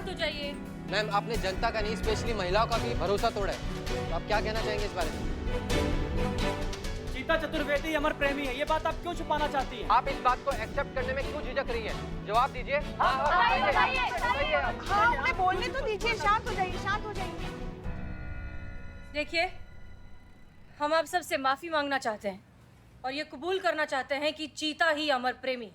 शांत हो जाइए। मैम, आपने जनता का नहीं, स्पेशली महिलाओं का भी भरोसा तोड़ा है। तो आप क्या कहना चाहेंगे इस बारे में? चीता चतुर्वेदी अमर प्रेमी है, ये बात आप क्यों छुपाना चाहती हैं? आप इस बात को एक्सेप्ट करने में क्यों झिझक रही है? जवाब दीजिए। हाँ, उन्हें बोलने तो दीजिए। शांत हो जाइए, शांत हो जाइए। देखिए, हम आप सबसे माफी मांगना चाहते हैं और ये कबूल करना चाहते हैं कि चीता ही अमर प्रेमी है।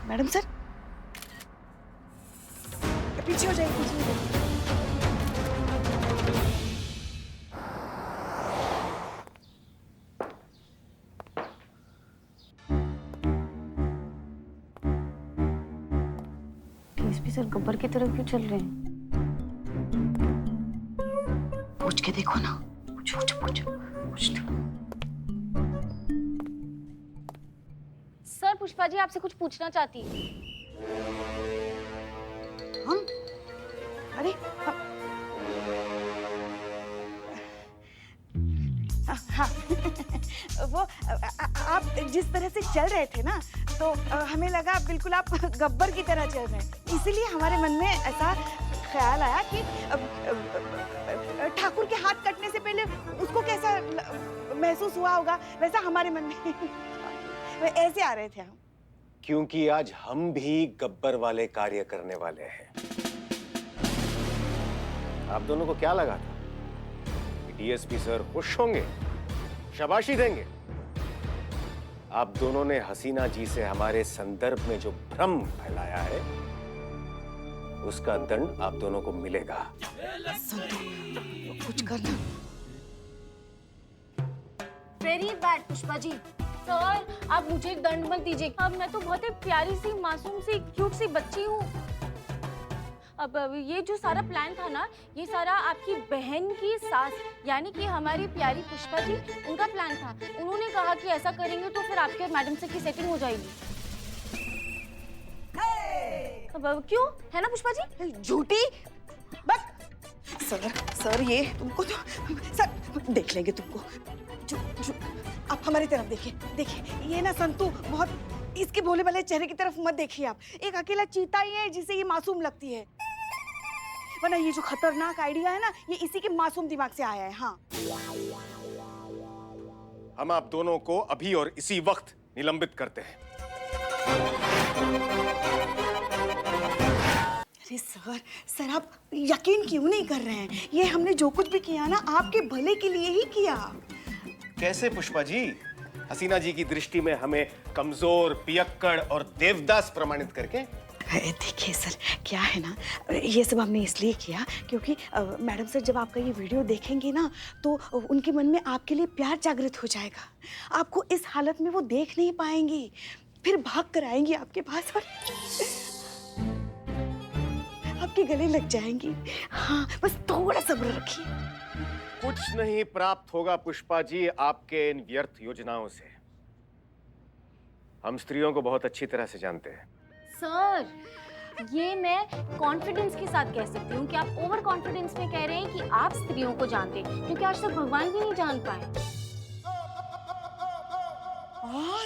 मैडम सर, पीछे हो जाइए, पीछे हो जाइए। डीएसपी सर गब्बर की तरफ क्यों चल रहे हैं? पूछ के देखो ना। पूछो पूछो पूछो पूछ दो। सर, पुष्पा जी आपसे कुछ पूछना चाहती है। हम? अरे हाँ वो आप जिस तरह से चल रहे थे ना, तो हमें लगा बिल्कुल आप गब्बर की तरह चल रहे हैं। इसीलिए हमारे मन में ऐसा ख्याल आया कि ठाकुर के हाथ कटने से पहले उसको कैसा महसूस हुआ होगा, वैसा हमारे मन में ऐसे आ रहे थे हम। क्योंकि आज हम भी गब्बर वाले कार्य करने वाले हैं। आप दोनों को क्या लगा था कि डीएसपी सर खुश होंगे, शाबाशी देंगे? आप दोनों ने हसीना जी से हमारे संदर्भ में जो भ्रम फैलाया है, उसका दंड आप दोनों को मिलेगा। कुछ करना। Very bad Pushpa ji. Sir, आप मुझे दंड मत दीजिए। अब मैं तो बहुत ही प्यारी सी, मासूम सी, क्यूट सी बच्ची हूँ। अब ये जो सारा प्लान था ना, ये सारा आपकी बहन की सास यानी कि हमारी प्यारी पुष्पा जी, उनका प्लान था। उन्होंने कहा कि ऐसा करेंगे तो फिर आपके मैडम से की सेटिंग हो जाएगी। अब क्यों है ना पुष्पा जी? झूठी बस। सर ये तुमको तो सर देख लेंगे तुमको। आप हमारी तरफ देखिए, ये ना संतू बहुत इसके भोले भाले चेहरे की तरफ मत देखिए आप। एक अकेला चीता ही है जिसे ये मासूम लगती है, वरना ये जो खतरनाक आइडिया है ना, ये इसी के मासूम दिमाग से आया है। हाँ, हम आप दोनों को अभी और इसी वक्त निलंबित करते हैं। अरे सर आप यकीन क्यों नहीं कर रहे हैं? ये हमने जो कुछ भी किया ना, आपके भले के लिए ही किया। कैसे पुष्पा जी? हसीना जी की दृष्टि में हमें कमजोर, पियक्कड़ और देवदास प्रमाणित करके? देखिए सर, क्या है ना, ये सब हमने इसलिए किया क्योंकि मैडम सर जब आपका ये वीडियो देखेंगे ना, तो उनके मन में आपके लिए प्यार जागृत हो जाएगा। आपको इस हालत में वो देख नहीं पाएंगी, फिर भाग कर आएंगी आपके पास और आपके गले लग जाएंगी। हाँ, बस थोड़ा सब्र रखिए। कुछ नहीं प्राप्त होगा पुष्पा जी आपके इन व्यर्थ योजनाओं से। हम स्त्रियों को बहुत अच्छी तरह से जानते हैं। सर, ये मैं कॉन्फिडेंस के साथ कह सकती हूँ कि आप ओवर कॉन्फिडेंस में कह रहे हैं कि आप स्त्रियों को जानते हैं, क्योंकि आज तक भगवान भी नहीं जान पाए।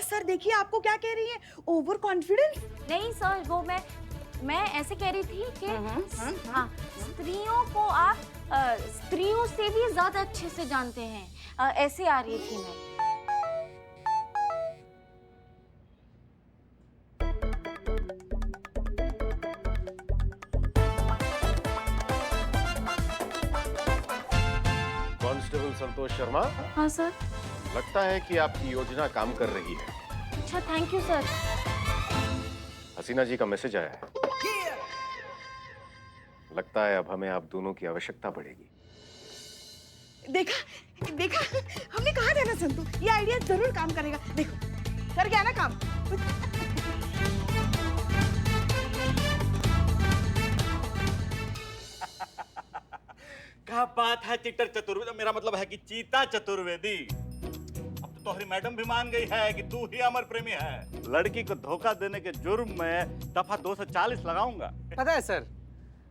सर देखिए, आपको क्या कह रही है? Over confidence? नहीं सर, वो मैं ऐसे कह रही थी कि हाँ, स्त्रियों को आप स्त्रियों से भी ज्यादा अच्छे से जानते हैं, ऐसे आ रही थी मैं। कांस्टेबल संतोष शर्मा। हाँ सर। लगता है कि आपकी योजना काम कर रही है। अच्छा, थैंक यू सर। हसीना जी का मैसेज आया है। लगता है अब हमें आप दोनों की आवश्यकता पड़ेगी। देखा हमने कहा था ना संतू, ये आइडिया जरूर काम करेगा। देखो कर गया ना काम। क्या बात है चिट्टर चतुर्वेदी, मेरा मतलब है कि चीता चतुर्वेदी। अब तो तोहरी मैडम भी मान गई है कि तू ही अमर प्रेमी है। लड़की को धोखा देने के जुर्म में दफा 240 लगाऊंगा। पता है सर,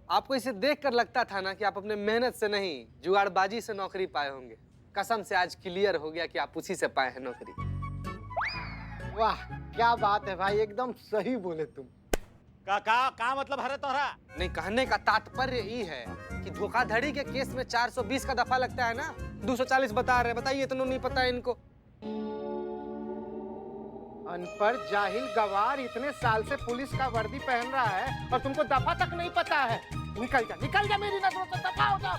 आपको इसे देखकर लगता था ना कि आप अपने मेहनत से नहीं जुगाड़बाजी से नौकरी पाए होंगे। कसम से आज क्लियर हो गया कि आप उसी से पाए हैं नौकरी। वाह क्या बात है भाई, एकदम सही बोले तुम। का मतलब हरे तोहरा? नहीं, कहने का तात्पर्य ही है कि धोखाधड़ी के केस में 420 का दफा लगता है ना, 240 बता रहे हैं। बताइए, इतना नहीं पता है इनको। अनपढ़ जाहिल गवार इतने साल से पुलिस का वर्दी पहन रहा है और तुमको दफा तक नहीं पता है। निकल जा मेरी नजरों से, दफा हो जा।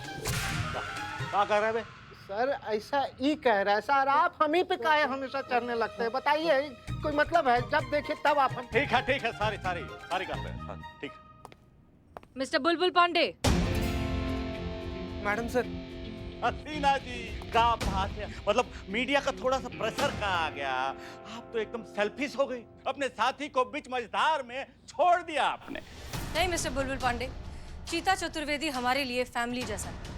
क्या कर रहे बे? सर ऐसा ही कह रहा है सर, आप हम ही पे काहे हमेशा चढ़ने लगते हैं? बताइए कोई मतलब है? जब देखे तब आप हम। ठीक है सारी करते हैं। ठीक है। Mister Bulbul Pande. Madam sir. Haseena ji क्या बात है, मतलब मीडिया का थोड़ा सा प्रेशर का आ गया। आप तो एकदम सेल्फिश हो गई, अपने साथी को बीच मझधार में छोड़ दिया आपने। नहीं मिस्टर बुलबुल पांडे, चीता चतुर्वेदी हमारे लिए फैमिली जैसा है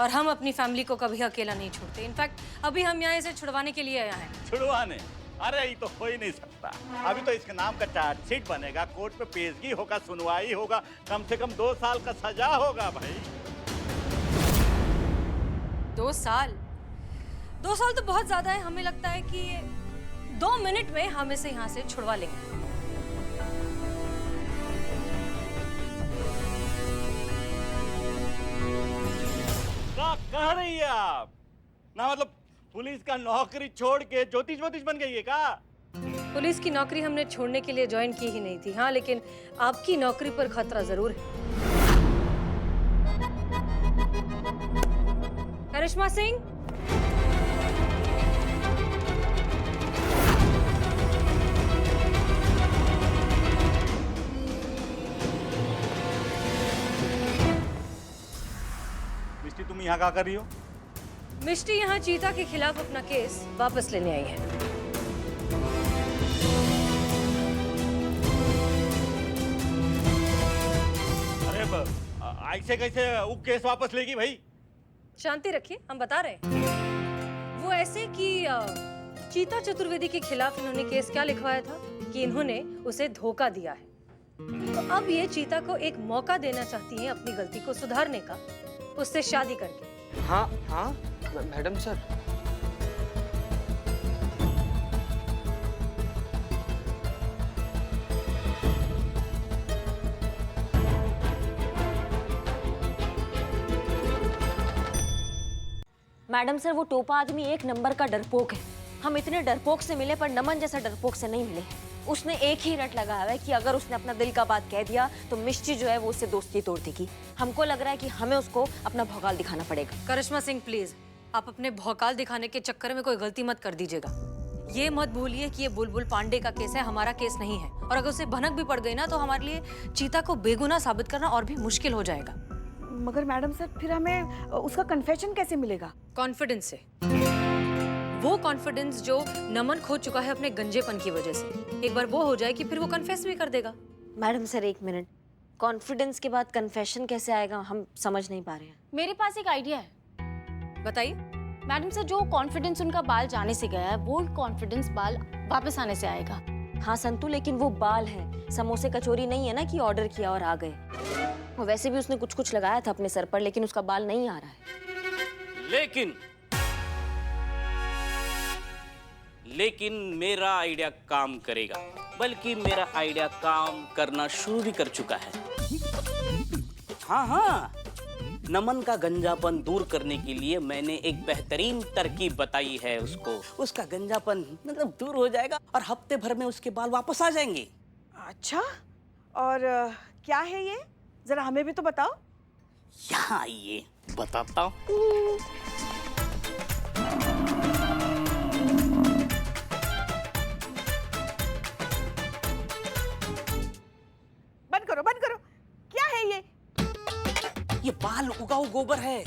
और हम अपनी फैमिली को कभी अकेला नहीं छोड़ते। इनफैक्ट अभी हम यहाँ इसे छुड़वाने के लिए आए हैं। छुड़वाने? अरे ये तो हो ही नहीं सकता। अभी तो इसके नाम का चार्जशीट बनेगा, कोर्ट पे पेशगी होगा, सुनवाई होगा, कम से कम 2 साल का सजा होगा भाई। 2 साल? 2 साल तो बहुत ज्यादा है। हमें लगता है कि 2 मिनट में हम इसे यहाँ से छुड़वा लेंगे। क्या कह रही है आप? ना मतलब पुलिस का नौकरी छोड़ के ज्योतिष बन गई है क्या? पुलिस की नौकरी हमने छोड़ने के लिए ज्वाइन की ही नहीं थी। हाँ, लेकिन आपकी नौकरी पर खतरा जरूर है। करिश्मा सिंह, मिस्टी तुम यहाँ क्या कर रही हो? मिष्टी यहाँ चीता के खिलाफ अपना केस वापस लेने आई है। अरे ऐसे कैसे वो केस वापस लेगी भाई? शांति रखिए, हम बता रहे हैं। वो ऐसे कि चीता चतुर्वेदी के खिलाफ इन्होंने केस क्या लिखवाया था कि इन्होंने उसे धोखा दिया है। तो अब ये चीता को एक मौका देना चाहती हैं अपनी गलती को सुधारने का, उससे शादी करके। हाँ मैडम सर। मैडम सर, वो टोपा आदमी एक नंबर का डरपोक है। हम इतने डरपोक से मिले पर नमन जैसा डरपोक से नहीं मिले। उसने एक ही रट लगाया है कि अगर उसने अपना दिल का बात कह दिया तो मिष्टी जो है वो उससे दोस्ती तोड़ देगी। हमको लग रहा है कि हमें उसको अपना भौकाल दिखाना पड़ेगा। करिश्मा सिंह प्लीज, आप अपने भौकाल दिखाने के चक्कर में कोई गलती मत कर दीजिएगा। ये मत भूलिए कि ये बुलबुल पांडे का केस है, हमारा केस नहीं है। और अगर उसे भनक भी पड़ गई ना तो हमारे लिए चीता को बेगुनाह साबित करना और भी मुश्किल हो जाएगा। मगर मैडम सर, फिर हमें उसका कन्फेशन कैसे मिलेगा? कॉन्फिडेंस से। वो कॉन्फिडेंस जो नमन खो चुका है अपने गंजेपन की वजह से। एक बार वो हो जाए कि फिर वो कन्फेस भी कर देगा। मैडम सर, एक मिनट, कॉन्फिडेंस के बाद कन्फेशन कैसे आएगा? हम समझ नहीं पा रहे हैं। मेरे पास एक आइडिया है। बताइए। मैडम सर, जो कॉन्फिडेंस उनका बाल जाने से गया है वो कॉन्फिडेंस बाल वापस आने से आएगा। हाँ संतु, लेकिन वो बाल है, समोसे कचौरी नहीं है ना कि ऑर्डर किया और आ गए। वो वैसे भी उसने कुछ लगाया था अपने सर पर, लेकिन उसका बाल नहीं आ रहा है। लेकिन मेरा आइडिया काम करेगा, बल्कि मेरा आइडिया काम करना शुरू भी कर चुका है। हाँ, नमन का गंजापन दूर करने के लिए मैंने एक बेहतरीन तरकीब बताई है उसको। उसका गंजापन मतलब दूर हो जाएगा और हफ्ते भर में उसके बाल वापस आ जाएंगे। अच्छा, और क्या है ये? जरा हमें भी तो बताओ। यहाँ आइए, बताता हूँ। बंद करो। क्या है ये? ये बाल उगाऊ गोबर है।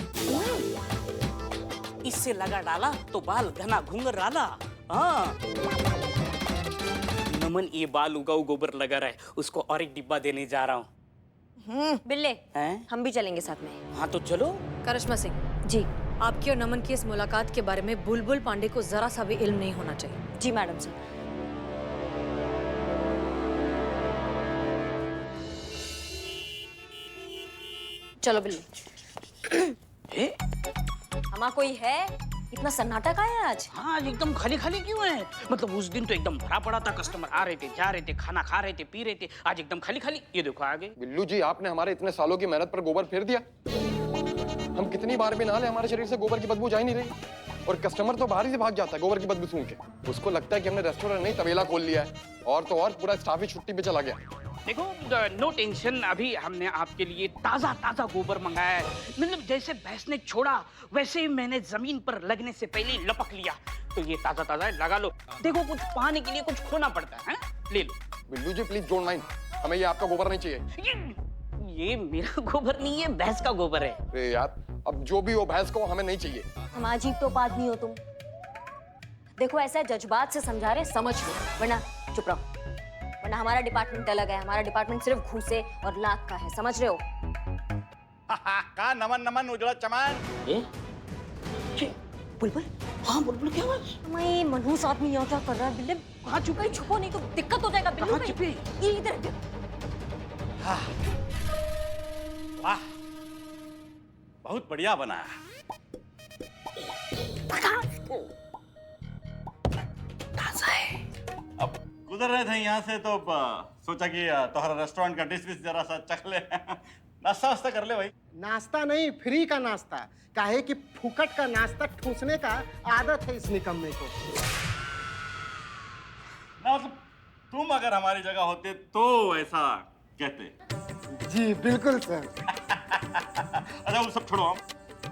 इससे लगा डाला तो बाल घना घूंघर डाला। हाँ, नमन ये बाल उगाऊ गोबर लगा रहा है, उसको और एक डिब्बा देने जा रहा हूँ। बिल्ले, हैं? हम भी चलेंगे साथ में। हाँ तो चलो। करिश्मा सिंह जी। आपकी और नमन की इस मुलाकात के बारे में बुलबुल पांडे को जरा सा भी इल्म नहीं होना चाहिए। जी मैडम सर। चलो बिल्ली। हमारा कोई है? इतना सन्नाटा का है आज? हाँ, आज एकदम खाली खाली क्यों है? मतलब उस दिन तो एकदम भरा पड़ा था, कस्टमर आ रहे थे, जा रहे थे, खाना खा रहे थे, पी रहे थे। आज एकदम खाली खाली। ये देखो आ गए। बिल्लू जी, आपने हमारे इतने सालों की मेहनत पर गोबर फेर दिया। हम कितनी बार भी नहा ले, हमारे शरीर से गोबर की बदबू जा ही नहीं रही। और कस्टमर तो बाहर ही से भाग जाता है गोबर की बदबू सूंघ के। उसको लगता है कि हमने रेस्टोरेंट नहीं तबेला खोल लिया है। और तो और पूरा स्टाफ ही छुट्टी पे चला गया। देखो, नो टेंशन, अभी हमने आपके लिए ताजा ताजा गोबर मंगाया है। मतलब जैसे भैंस ने छोड़ा वैसे ही मैंने जमीन पर लगने से पहले ही लपक लिया। तो ये ताजा ताजा है, लगा लो। देखो, कुछ पाने के लिए कुछ खोना पड़ता है, ले लो। बिल्लू जी प्लीज डोंट माइंड, हमें ये आपका गोबर नहीं चाहिए। ये मेरा गोबर नहीं है, भैंस का गोबर है। अरे यार, अब जो भी हो भैंस को हमें नहीं चाहिए। हम अजीब तो आदमी हो तुम। देखो, ऐसा जज्बात से समझा रहे, समझ लो, वरना चुप रहो। वरना हमारा डिपार्टमेंट अलग है। हमारा डिपार्टमेंट सिर्फ घूसे और लात का है, समझ रहे हो? का नमन नमन उजला चमान। बुलबुल? हाँ बुलबुल, क्या बात? मैं मनहूस आदमी यहाँ क्या कर रहा है? बिल्ले कहाँ छुपे? छुपो नहीं तो दिक्कत हो जाएगा। बिल्लू कहाँ छुपे? ये इधर। वाह, बहुत बढ़िया बना है। अब गुजर रहे थे यहाँ से तो सोचा कि तुम्हारा रेस्टोरेंट का डिश विश जरा सा चख ले। नाश्ता वास्ता कर ले भाई। नाश्ता नहीं, फ्री का नाश्ता। काहे कि फुकट का नाश्ता ठूसने का आदत है इस निकम्मे को। ना मतलब तुम अगर हमारी जगह होते तो ऐसा कहते। जी बिल्कुल सर। अच्छा वो सब छोड़ो,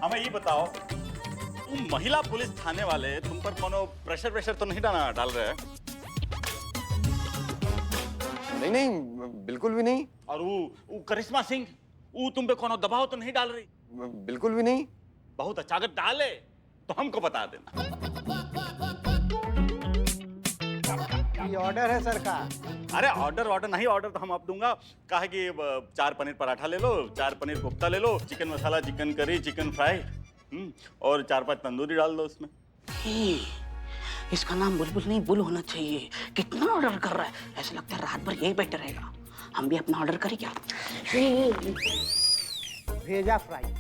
हमें ये बताओ, तुम महिला पुलिस थाने वाले तुम पर कोनो प्रेशर वेशर तो नहीं डाल रहे हैं? नहीं नहीं, बिल्कुल भी नहीं। और वो करिश्मा सिंह, वो तुम पे कोनो दबाव तो नहीं डाल रही? बिल्कुल भी नहीं। बहुत अच्छा, अगर डाले तो हमको बता देना। ये ऑर्डर है सर का। अरे ऑर्डर नहीं, ऑर्डर तो हम आप दूंगा। कहा कि 4 पनीर पराठा ले लो, 4 पनीर कोफ्ता ले लो, चिकन मसाला, चिकन करी, चिकन फ्राई, और 4-5 तंदूरी डाल दो उसमें। इसका नाम बुलबुल नहीं बुल होना चाहिए। कितना ऑर्डर कर रहा है, ऐसा लगता है रात भर यही बैठा रहेगा। हम भी अपना ऑर्डर करें क्या? भेजा फ्राई।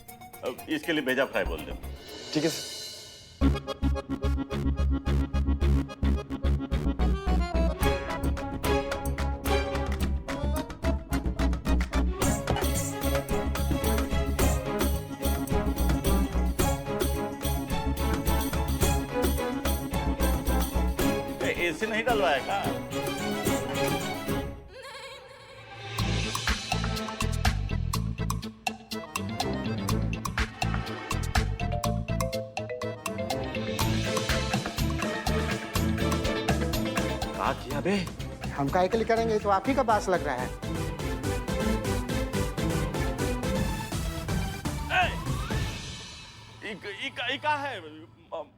अब इसके लिए भेजा फ्राई बोल दो। ठीक है सर। एसी नहीं डलवाया क्या? क्या किया बे? हम काहे के लिए करेंगे, तो आप ही का पास लग रहा है। इका है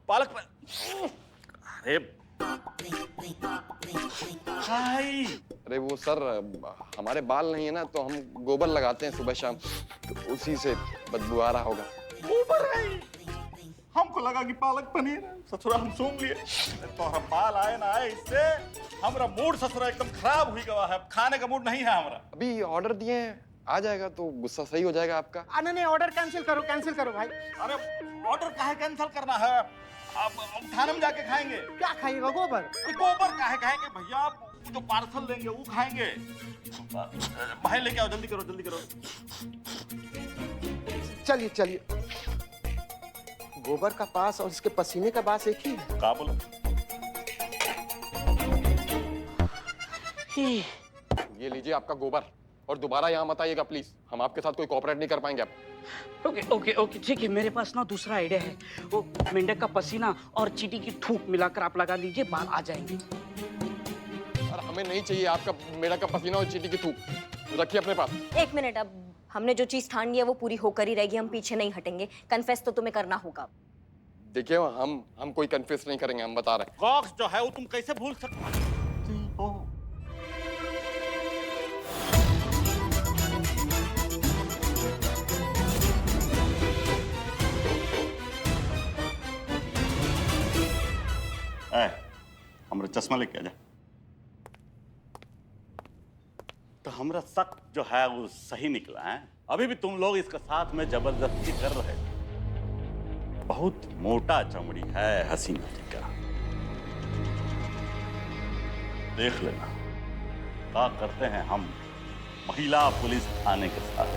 पालक। अरे हाय। अरे वो सर, हमारे बाल नहीं है ना, तो हम गोबर लगाते हैं सुबह शाम, तो उसी से बदबू आ रहा होगा। ऊपर है, हमको लगा कि पालक पनीर है। ससुरा हम सूंघ लिए तो हम बाल आए ना आए, इससे हमारा मूड ससुरा एकदम खराब हुई गवा है। खाने का मूड नहीं है हमारा। अभी ऑर्डर दिए हैं, आ जाएगा तो गुस्सा सही हो जाएगा आपका। नहीं ऑर्डर कैंसिल करो भाई। अरे ऑर्डर काहे कैंसिल करना है? अब थाने में जाके खाएंगे। क्या खाइएगा? गोबर। गोबर काहे खाएंगे भैया? आप जो पार्सल लेंगे वो खाएंगे। भाई लेके आओ, जल्दी करो जल्दी करो। चलिए। गोबर का पास और इसके पसीने का बास एक ही है। क्या बोलो? ये लीजिए आपका गोबर, और दोबारा यहाँ मत आइएगा प्लीज। हम आपके साथ कोई कोऑपरेट नहीं कर पाएंगे अब। ओके ठीक है। मेरे पास ना दूसरा आइडिया है। वो मेंढक का पसीना और चींटी की थूक मिलाकर आप लगा लीजिए, बाल आ जाएंगे। और हमें नहीं चाहिए आपका मेढक का पसीना और चींटी की थूक। रखिए अपने पास। एक मिनट, अब हमने जो चीज ठान ली है वो पूरी होकर ही रहेगी। हम पीछे नहीं हटेंगे। कन्फेस तो तुम्हें करना होगा। देखिए, हम कोई कन्फेस नहीं करेंगे, हम बता रहे हैं। कॉक्स जो है वो तुम कैसे भूल सकते हो? चश्मा लेके आ जा। तो हमरा शक जो है वो सही निकला है। अभी भी तुम लोग इसका साथ में जबरदस्ती कर रहे हो। बहुत मोटा चमड़ी है हसीना जी का, देख लेना क्या करते हैं हम महिला पुलिस थाने के साथ।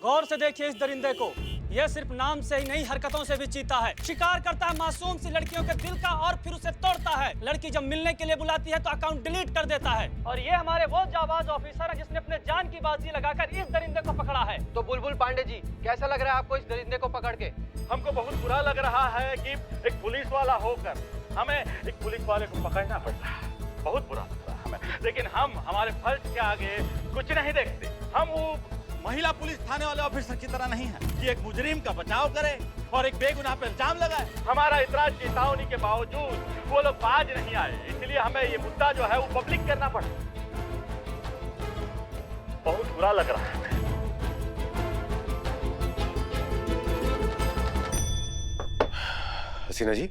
गौर से देखिए इस दरिंदे को, यह सिर्फ नाम से ही नहीं हरकतों से भी चीता है। शिकार करता है मासूम सी लड़कियों के दिल का और फिर उसे तोड़ता है। लड़की जब मिलने के लिए बुलाती है तो अकाउंट डिलीट कर देता है। और ये हमारे वो जाबाज ऑफिसर है जिसने अपने जान की बाजी लगाकर इस दरिंदे को पकड़ा है। तो बुलबुल पांडे जी, कैसा लग रहा है आपको इस दरिंदे को पकड़ के? हमको बहुत बुरा लग रहा है कि एक पुलिस वाला होकर हमें एक पुलिस वाले को पकड़ना पड़ रहा है। बहुत बुरा लग रहा है हमें, लेकिन हम हमारे फर्ज के आगे कुछ नहीं देखते। हम वो महिला पुलिस थाने वाले ऑफिसर की तरह नहीं है कि एक मुजरिम का बचाव करे और एक बेगुनाह पर इल्जाम लगाए। हमारा इतना चेतावनी के बावजूद वो लोग बाज नहीं आए, इसलिए हमें ये मुद्दा जो है वो पब्लिक करना पड़ा। बहुत बुरा लग रहा है। हसीना जी,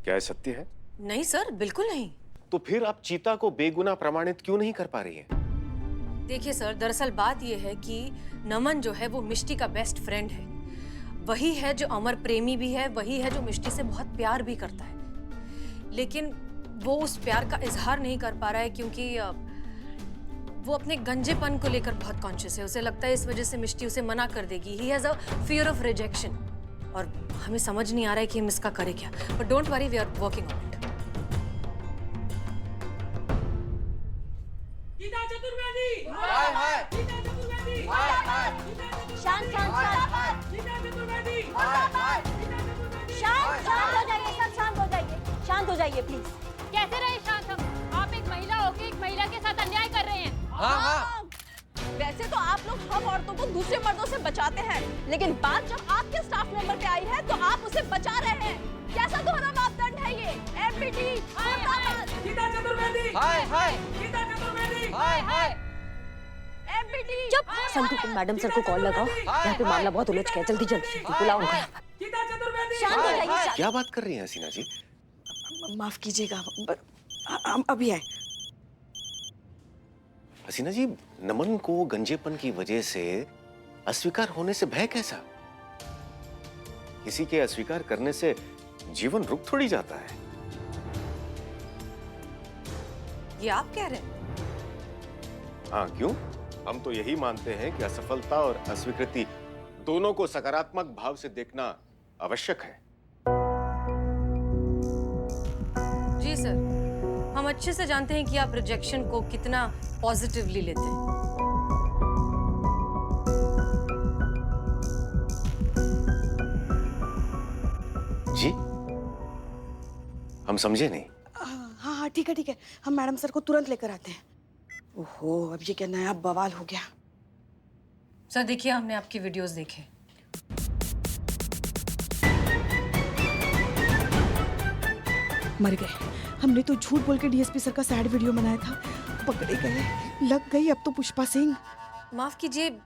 क्या ये सत्य है? नहीं सर, बिल्कुल नहीं। तो फिर आप चीता को बेगुनाह प्रमाणित क्यों नहीं कर पा रही हैं? देखिए सर, दरअसल बात यह है कि नमन जो है वो मिष्टी का बेस्ट फ्रेंड है। वही है जो अमर प्रेमी भी है, वही है जो मिष्टी से बहुत प्यार भी करता है। लेकिन वो उस प्यार का इजहार नहीं कर पा रहा है क्योंकि वो अपने गंजेपन को लेकर बहुत कॉन्शियस है। उसे लगता है इस वजह से मिष्टी उसे मना कर देगी। He has a fear of rejection और हमें समझ नहीं आ रहा है कि हम इसका करें क्या। But don't worry, we are working on it. हाय हाय शांत शांत शांत हो जाइए, सब शांत हो जाइए, शांत हो जाइए प्लीज। कैसे रहे शांत हम? आप एक महिला होकर एक महिला के साथ अन्याय कर रहे हैं। हाँ। वैसे तो आप लोग हम औरतों को दूसरे मर्दों से बचाते हैं, लेकिन बात जब आपके स्टाफ मेंबर पे आई है तो आप उसे बचा रहे हैं। कैसा दोहरा मापदंड है ये? एमपीटी गीता चतुर्वेदी, हाय हाय गीता चतुर्वेदी, हाय हाय एमपीटी। चुप। संतू तुम मैडम सर को कॉल लगाओ, यहाँ पे मामला बहुत उलझ गया। जल्दी जल्दी बुलाओ उनको यहाँ पर। गीता चतुर्वेदी। शांत हो जाइए। क्या बात कर रही हैं हसीना जी? माफ कीजिएगा, हम अभी आए। हसीना जी, नमन को गंजेपन की वजह से अस्वीकार होने से भय कैसा? किसी के अस्वीकार करने से जीवन रुक थोड़ी जाता है। ये आप कह रहे हैं? हाँ, क्यों? हम तो यही मानते हैं कि असफलता और अस्वीकृति दोनों को सकारात्मक भाव से देखना आवश्यक है। जी सर, हम अच्छे से जानते हैं कि आप रिजेक्शन को कितना पॉजिटिवली लेते हैं। जी, हम समझे नहीं। हाँ हाँ ठीक है, हम मैडम सर को तुरंत लेकर आते हैं। ओहो, अब ये क्या नया बवाल हो गया। सर देखिए, हमने आपकी वीडियोस देखे। मर गए। हमने तो झूठ बोल के डीएसपी सर का सैड वीडियो बनाया था, पकड़े गए। लग गई अब तो पुष्पा सिंह। माफ कीजिए,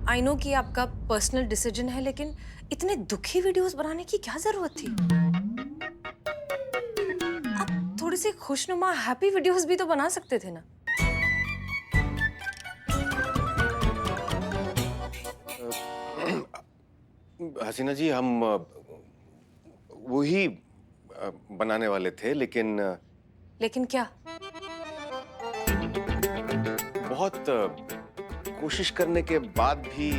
आई नो कि आपका पर्सनल डिसीजन है, लेकिन इतने दुखी वीडियोस बनाने की क्या जरूरत थी? आप थोड़ी सी खुशनुमा हैप्पी वीडियोस भी तो बना सकते थे ना। हसीना जी, हम वही बनाने वाले थे, लेकिन क्या? बहुत कोशिश करने के बाद भी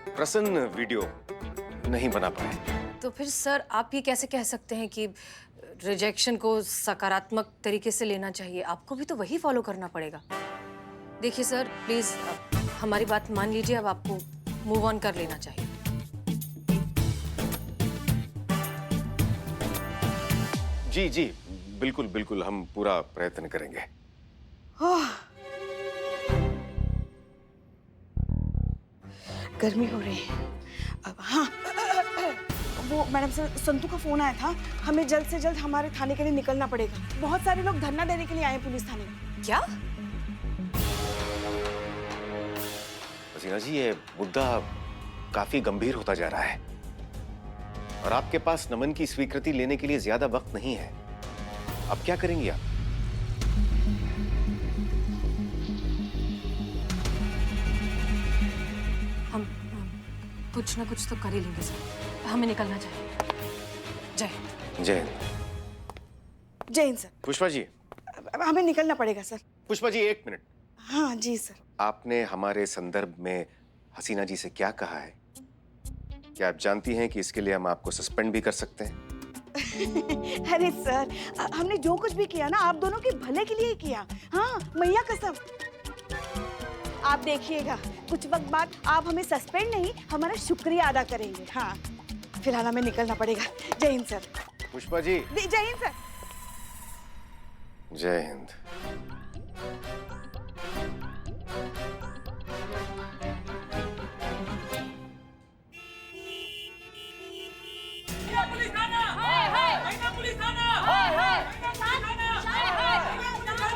प्रसन्न वीडियो नहीं बना पाए। तो फिर सर आप ये कैसे कह सकते हैं कि रिजेक्शन को सकारात्मक तरीके से लेना चाहिए? आपको भी तो वही फॉलो करना पड़ेगा। देखिए सर, प्लीज हमारी बात मान लीजिए। अब आपको मूव ऑन कर लेना चाहिए। जी जी, बिल्कुल बिल्कुल, हम पूरा प्रयत्न करेंगे। गर्मी हो रही है। अब हाँ, वो मैडम से संतू का फोन आया था। हमें जल्द से जल्द हमारे थाने के लिए निकलना पड़ेगा। बहुत सारे लोग धरना देने के लिए आए हैं पुलिस थाने में। क्या? हसीना जी, ये मुद्दा काफी गंभीर होता जा रहा है। और आपके पास नमन की स्वीकृति लेने के लिए ज्यादा वक्त नहीं है। अब क्या करेंगी आप? हम कुछ ना कुछ तो कर ही लेंगे सर। हमें निकलना चाहिए। जय जय हिंद। जय हिंद सर। पुष्पा जी। हमें निकलना पड़ेगा सर। पुष्पा जी, 1 मिनट। हाँ जी सर। आपने हमारे संदर्भ में हसीना जी से क्या कहा है? क्या आप जानती हैं कि इसके लिए हम आपको सस्पेंड भी कर सकते हैं? अरे सर, हमने जो कुछ भी किया ना आप दोनों के भले के लिए ही किया। हाँ मैया कसम। आप देखिएगा कुछ वक्त बाद आप हमें सस्पेंड नहीं हमारा शुक्रिया अदा करेंगे। हाँ फिलहाल हमें निकलना पड़ेगा। जय हिंद सर। पुष्पा जी। जय हिंद सर। जय हिंद।